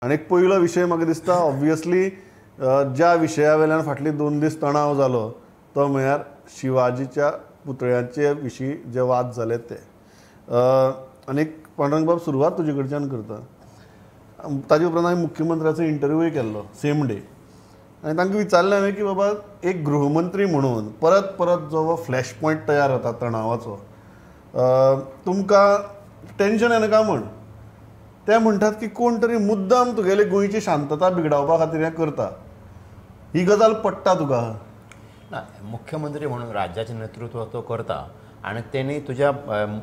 आनी पयलो विशय म्हाका दिसता ऑब्वियसली ज्या विशया वयल्यान फाटली 2 दीस तणाव जालो तो म्हळ्यार शिवाजीच्या पुतळ्याचे विशीं जे वाद जाले ते. आनीक पांडुरंग बाब सुरवात तुजे कडच्यान करता. ताजे उपरांत हांवें मुख्यमंत्र्याचो इंटरव्यूय केल्लो सेम डे आनी तांकां विचारलें हांवें की बाबा एक गृहमंत्री म्हणून परत परत जो फ्लॅश पॉयंट तयार जाता तणावाचो तुमकां टेन्शन येना काय म्हण. ते म्हणटात की कोण तरी मुद्दाम तुगेली गोंयची शांतता बिगडावपा खातीर हें करता. ही गजाल पडटा तुका? ना, मुख्यमंत्री म्हणून राज्याचें नेतृत्व तो करता आणि त्यांनी तुझ्या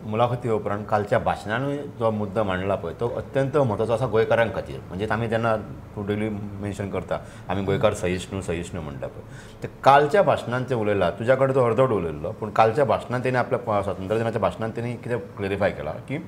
मुलाखती उपरांत कालच्या भाशणानूय जो मुद्दा मांडला पळय तो अत्यंत म्हत्वाचो आसा गोंयकारां खातीर. म्हणजे आमी जेन्ना तूं डेली मेन्शन करता आमी गोंयकार सहिष्णू म्हणटा पळय ते कालच्या भाशणांत ते उलयला. तुज्या कडेन तो अर्दवट उलयल्लो पूण कालच्या भाशणांत तेणी आपल्या स्वातंत्र्य दिनाच्या भाशणांत तेणी कितें क्लेरिफाय केला की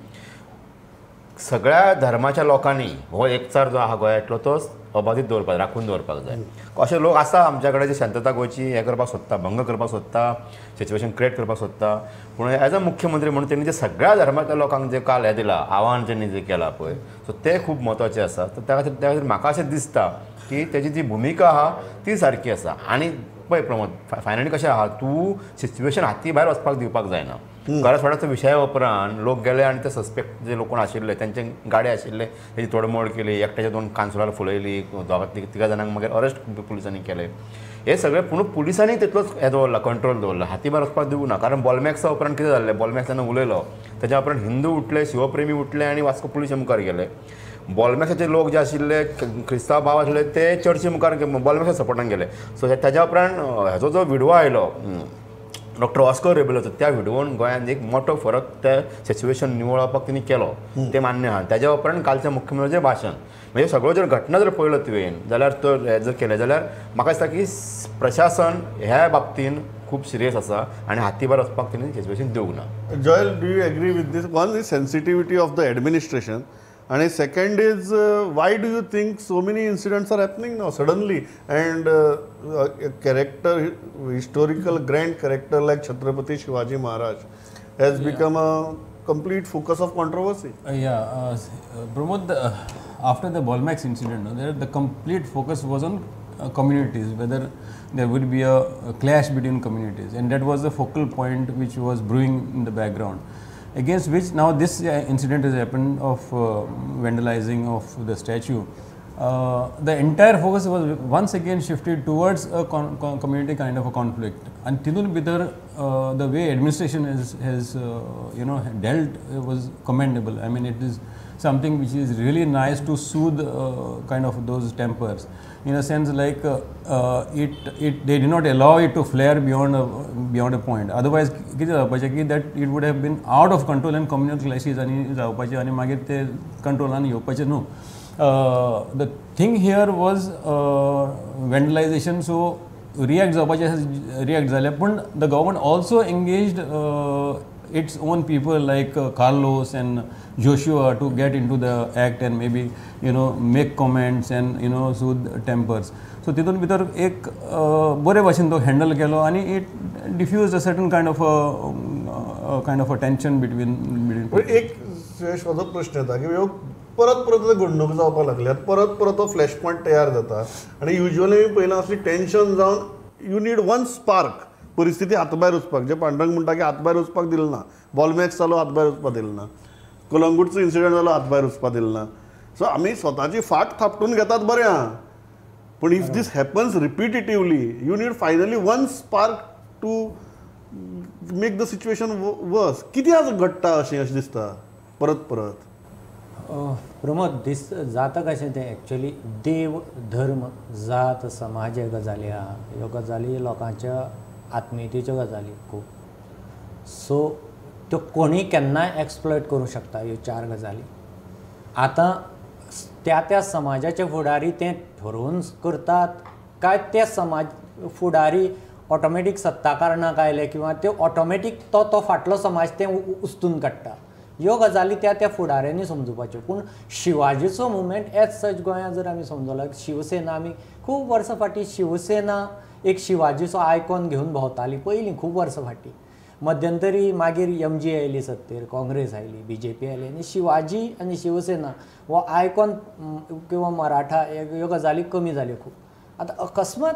सगळ्या धर्माच्या लोकांनी हो एकचार जो आहा गोंयांतलो तो अबाधीत दवरपाक राखून दवरपाक जाय. अशे लोक आसा आमच्या कडेन जे शांतता गोंयची हें करपाक सोदता, भंग करपाक सोदता, सिच्युएशन क्रिएट करपाक सोदता. पूण एज अ मुख्यमंत्री म्हणून तेणी जे सगळ्या धर्माच्या लोकांक जे काल हें दिलां आव्हान जेणी जे केलां पळय सो ते खूब म्हत्वाचें आसा. तर त्या खातीर म्हाका अशें दिसता की तेजी जी भुमिका आहा ती सारकी आसा. आनी पळय प्रमोद फायनली कशें आहा तूं सिच्युएशन हाती भायर वचपाक दिवपाक जायना. घरासोडाच्या विशया उपरांत लोक गेले आनी ते सस्पेक्ट जे लोक आशिल्ले त्यांचे गाडे आशिल्ले तेजी तोडमोड केली, एकट्याच्या 2 कांसुलार फुलयली, 3 जाणांक मागीर अरेस्ट पुलिसांनी केले. हे सगळे पूण पुलिसांनी तितलोच हे दवरला कंट्रोल दवरला, हाती भायर वचपाक दिवूं ना. कारण बॉलमॅक्सा उपरांत कितें जाल्लें बॉलमॅक्स जेन्ना उलयलो तेच्या उपरांत हिंदू उठले, शिवप्रेमी उठले आनी वास्को पुलिशे मुखार गेले. बॉलमॅक्साचे लोक जे आशिल्ले क्रिस्तांव भाव आशिल्ले ते चर्ची मुखार बॉलमॅक्सा सपोर्टान गेले. सो तेच्या उपरांत हेजो जो व्हिडिओ आयलो डॉक्टर ऑस्कर रेबेलोचो त्या व्हिडिओन गोंयांत एक मोठो फरक त्या सिच्युएशन निवळपाक तिणी केलो ते मान्य आहा. तेज्या उपरांत कालच्या मुख्यमंत्र्याचें भाशण म्हणजे सगळ्यो जर घटना जर पळयलो तुवें जाल्यार तर हें जर केलें जाल्यार म्हाका दिसता की प्रशासन ह्या बाबतीन खूब सिरियस आसा आनी हाती भायर वचपाक तेणी सिच्युएशन दिवंक ना. Joel, do you agree with this? One is sensitivity of the administration and second is why do you think so many incidents are happening now suddenly and a character, historical grand character like Chhatrapati Shivaji Maharaj has become a complete focus of controversy? Pramod, after the Bolmax incident, the complete focus was on communities, whether there would be a clash between communities, and that was the focal point which was brewing in the background, against which now this incident has happened of vandalizing of the statue. The entire focus was once again shifted towards a community kind of a conflict, and tidun bidar the way administration has dealt was commendable. I mean, it is something which is really nice to soothe kind of those tempers, in a sense like they did not allow it to flare beyond a point. Otherwise कितें जावपाचें की that it would have been out of control and communal clashes आनी जावपाचें आनी मागीर ते कंट्रोलान येवपाचें न्हू. The thing here was vandalization, so react जावपाचें react जालें, पूण the government also engaged its own people like Carlos and Joshua to get into the act and maybe make comments and soothe tempers. So तितून भितर एक बरे भाशेन तो handle केलो आनी it diffused a certain kind of a tension between एक म्हजो प्रश्न येता की परत परत घडणूक जावपाक लागल्यात, परत परत तो फ्लॅश पॉयंट तयार जाता आनी युजली पयला असली टेन्शन जावन यू नीड वन स्पार्क परिस्थिती हातभायर वचपाक. जे पांडुरंग म्हणटा की हातभायर वचपाक दिलें ना, बॉलमॅक्स जालो हातभायर वचपाक दिलें ना, कलंगूटचो इन्सिडंट जालो हातभायर वचपाक दिलें ना. सो आमी स्वताची फाट थापटून घेतात बरें आहा, पूण if this happens repetitively you need finally one spark to make the situation worse. कित्याक घडटा अशें दिसता परत परत? प्रमोद, जाता कशें तें एक्चुअली देव, धर्म, जात, समाज ह्यो गजाली आहा, ह्यो गजाली लोकांच्या आत्मियतेच्यो गजाली खूब. सो त्यो कोणी केन्नाय एक्सप्लॉयट करूं शकता ह्यो 4 गजाली. आतां त्या समाजाचे फुडारी तें ठरोवन करतात काय ते समाज फुडारी ऑटोमॅटीक सत्ता कारणाक आयले किंवा ते ऑटोमॅटीक तो फाटलो समाज तें उस्तून काडटा. ह्यो गजाली त्या फुडाऱ्यांनी समजुपाच्यो. पूण शिवाजीचो मुवमेंट एज सच गोंयांत जर आमी समजलो, शिवसेना आमी खूब वर्सां फाटीं शिवसेना एक शिवाजीचो आयकॉन घेवन भोंवताली पयलीं खूब वर्सां फाटीं. मध्यंतरी मागीर MG आयली सत्तेर, काँग्रेस आयली, BJP आयली आनी शिवाजी आनी शिवसेना हो आयकॉन किंवा मराठा ह्यो गजाली कमी जाल्यो खूब. आतां अकस्मात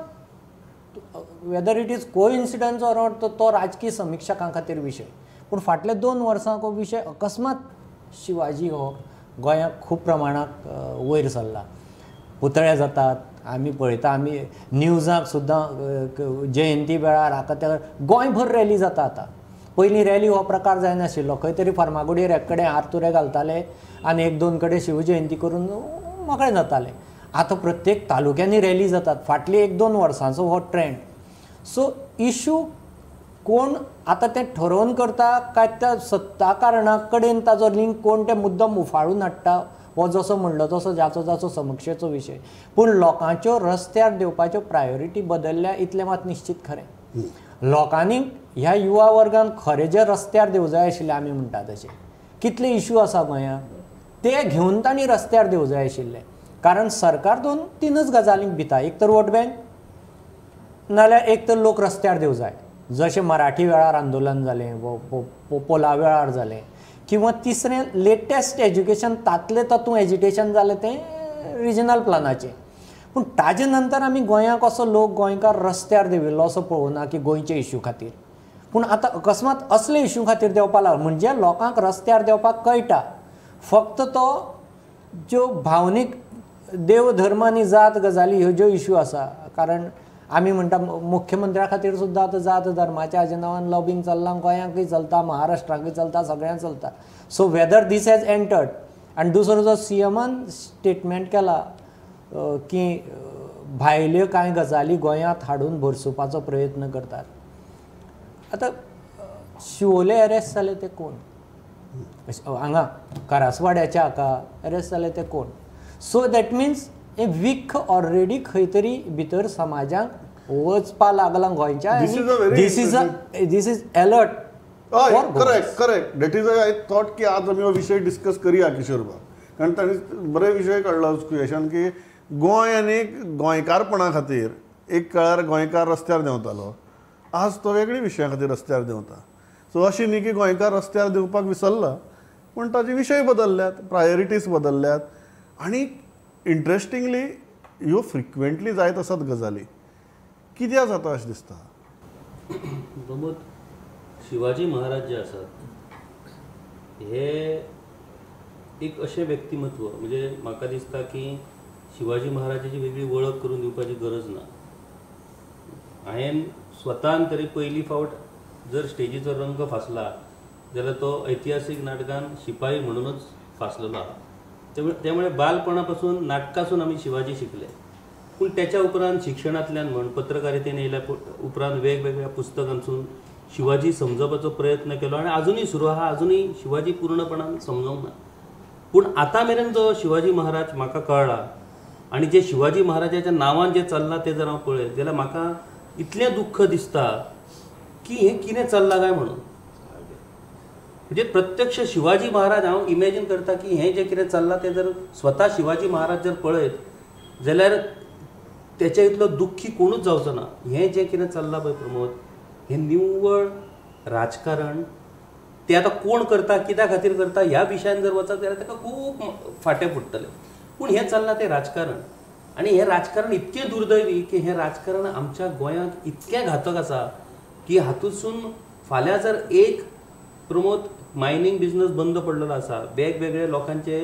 whether it is coincidence or not तो राजकीय समिक्षकां खातीर विशय, पूण फाटल्या 2 वर्सां हो विशय अकस्मात शिवाजी हो गोंयांत खूब प्रमाणात वयर सरला. पुतळे जातात, आमी पळयता, आमी न्यूजाक सुद्दां जयंती वेळार हाका गोंयभर रॅली जाता. आतां पयलीं रॅली हो प्रकार जायनाशिल्लो, खंय तरी फार्मागुडयेर एक कडेन आरतुरे घालताले आनी 1-2 कडेन शिवजयंती करून मोकळे जाताले. आतां प्रत्येक तालुक्यांनी रॅली जातात. फाटली 1-2 वर्सांचो हो ट्रेंड. सो इश्यू कोण आतां तें ठरोवन करता काय त्या सत्ता कारणा कडेन ताजो लिंक कोण ते मुद्दम उफाळून हाडटा हो जसो म्हणलो तसो जाचो समीक्षेचो विशय. पूण लोकांच्यो रस्त्यार देवपाच्यो प्रायोरिटी बदलल्या इतलें मात निश्चित खरें. लोकांनी ह्या युवा वर्गान खरें जे रस्त्यार देव जाय आशिल्ले आमी म्हणटा तशें कितले इश्यू आसा गोंयांत ते घेवन तांणी रस्त्यार देव जाय आशिल्ले. कारण सरकार 2-3च गजालींक भिता, एक तर वोट बँक नाल्यार एक तर लोक रस्त्यार देव जाय. जशें मराठी वेळार आंदोलन जालें, पोला वेळार जालें, किंवा तिसरें लेटेस्ट एज्युकेशन तातलें तातूंत एजिटेशन जालें तें रिजनल प्लानाचें. पूण ताजे नंतर आमी गोंयांक असो लोक गोंयकार रस्त्यार देविल्लो असो पळोवना की गोंयचे इश्यू खातीर. पूण आतां अकस्मात असले इश्यू खातीर देवपाक लागला म्हणजे लोकांक रस्त्यार देवपाक कळटा. फक्त तो ज्यो भावनीक देव धर्म आनी जात गजाली ह्यो ज्यो इश्यू आसा, कारण आमी म्हणटा मुख्यमंत्र्या खातीर सुद्दां आतां जात धर्माच्या हाजे नांवान लॉबिंग चल्लां, गोंयांकूय चलता, महाराष्ट्राकूय चलता, सगळ्यांक चलता. So whether this has entered आनी दुसरो जो CMन स्टेटमेंट केला की भायल्यो कांय गजाली गोंयांत हाडून भरसुपाचो प्रयत्न करतात. आतां शिवोले अरेस्ट जाले ते कोण? हांगा करासवाड्याच्या हाका अरेस्ट जाले ते कोण? सो दॅट मिन्स हे वीख ऑलरेडी खंय तरी भितर समाजाक वचपा लागला गोंयच्या. This is alert. Correct that is I thought की आज आमी हो विशय डिस्कस करुया किशोरबा, कारण तांणी बरे विशय काडला क्वेशन की गोंय आनी गोंयकारपणा खातीर एक काळार गोंयकार रस्त्यार देंवतालो, आज तो वेगळ्या विशया खातीर रस्त्यार देंवता. सो अशी न्ही की गोंयकार रस्त्यार देवपाक विसरला, पूण ताजे विशय बदलल्यात, प्रायोरिटीज बदलल्यात. आनी इंट्रस्टिंगली ह्यो फ्रिक्वेंटली जायत आसात गजाली. कित्याक जाता अशें दिसता? प्रमोद, शिवाजी महाराज जे आसात हे एक अशें व्यक्तिमत्व, म्हणजे म्हाका दिसता की शिवाजी महाराजाची वेगळी वळख करून दिवपाची गरज ना. हांवें स्वतान तरी पयली फावट जर स्टेजीचो रंग फासला जाल्यार तो ऐतिहासीक नाटकान शिपाई म्हणूनच फासलेलो आहा. त्यामुळे बालपणापासून नाटकासून आमी शिवाजी शिकले. पूण त्याच्या उपरांत शिक्षणांतल्यान म्हण, पत्रकारितेन येयल्या उपरांत वेगवेगळ्या पुस्तकांसून शिवाजी समजपाचो प्रयत्न केलो आनी अजूनय सुरू आहा. अजूनय शिवाजी पूर्णपणान समजूंक ना. पूण आतां मेरेन जो शिवाजी महाराज म्हाका कळ्ळा आनी जे शिवाजी महाराजाच्या नांवान जे चल्लां ते जर हांव पळयत जाल्यार म्हाका इतलें दुख्ख दिसता की हें कितें चल्लां काय म्हणून. म्हणजे प्रत्यक्ष शिवाजी महाराज हांव इमॅजीन करता की हें जें कितें चल्लां तें जर स्वता शिवाजी महाराज जर पळयत जाल्यार तेच्या इतलो दुख्खी कोणूच जावचो ना. हें जें कितें चल्लां पळय प्रमोद, हें निव्वळ राजकारण. तें आतां कोण करता, कित्या खातीर करता, ह्या विशयान जर वचत जाल्यार ताका खूब फाटें फुट्टलें. पूण हें चल्लां तें राजकारण. आनी हें राजकारण इतकें दुर्दैवी की हें राजकारण आमच्या गोंयांत इतकें घातक आसा की हातूंतसून फाल्यां जर एक प्रमोद मायनींग बिझनस बंद पडलेलो आसा, वेगवेगळे लोकांचे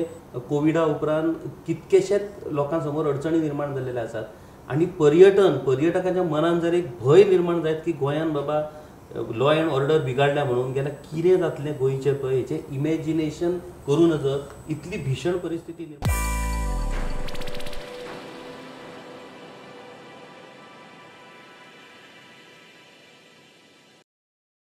कोविडा उपरांत कितकेशेच लोकां समोर अडचणी निर्माण जाल्लेले आसात. आनी पर्यटकाच्या मनान जर एक भंय निर्माण जायत की गोंयान बाबा लॉ अँड ऑर्डर बिगाडल्या म्हणून जाल्यार कितें जातलें गोंयचें पळय हेचें इमॅजिनेशन करूं नजर. इतली भीषण परिस्थिती निर्माण